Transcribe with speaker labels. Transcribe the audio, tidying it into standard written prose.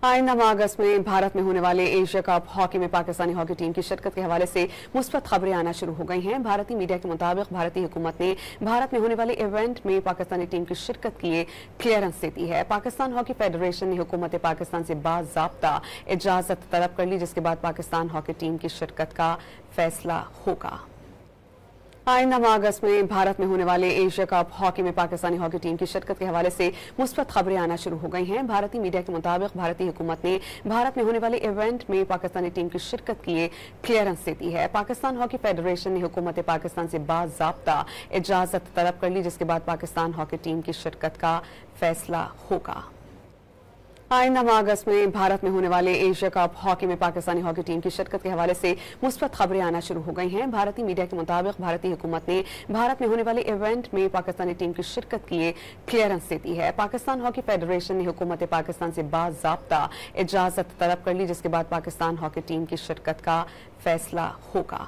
Speaker 1: आइंदा माह अगस्त में भारत में होने वाले एशिया कप हॉकी में पाकिस्तानी हॉकी टीम की शिरकत के हवाले से मुस्बत खबरें आना शुरू हो गई हैं। भारतीय मीडिया के मुताबिक भारतीय हुकूमत ने भारत में होने वाले इवेंट में पाकिस्तानी टीम की शिरकत की क्लियरेंस दे दी है। पाकिस्तान हॉकी फेडरेशन ने हुकूमत पाकिस्तान से बाज़ाब्ता इजाजत तलब कर ली, जिसके बाद पाकिस्तान हॉकी टीम की शिरकत का फैसला होगा। आइंदा माह अगस्त में भारत में होने वाले एशिया कप हॉकी में पाकिस्तानी हॉकी टीम की शिरकत के हवाले से मुस्बत खबरें आना शुरू हो गई हैं। भारतीय मीडिया के मुताबिक भारतीय हुकूमत ने भारत में होने वाले इवेंट में पाकिस्तानी टीम की शिरकत की क्लियरेंस दे दी है। पाकिस्तान हॉकी फेडरेशन ने हुकूमत पाकिस्तान से बाज़ाब्ता इजाजत तलब कर ली, जिसके बाद पाकिस्तान हॉकी टीम की शिरकत का फैसला होगा। आइंदा माह अगस्त में भारत में होने वाले एशिया कप हॉकी में पाकिस्तानी हॉकी टीम की शिरकत के हवाले से मुस्बत खबरें आना शुरू हो गई हैं। भारतीय मीडिया के मुताबिक भारतीय हुकूमत ने भारत में होने वाले इवेंट में पाकिस्तानी टीम की शिरकत की क्लियरेंस दे दी है। पाकिस्तान हॉकी फेडरेशन ने हुकूमत पाकिस्तान से बाज़ाब्ता इजाजत तलब कर ली, जिसके बाद पाकिस्तान हॉकी टीम की शिरकत का फैसला होगा।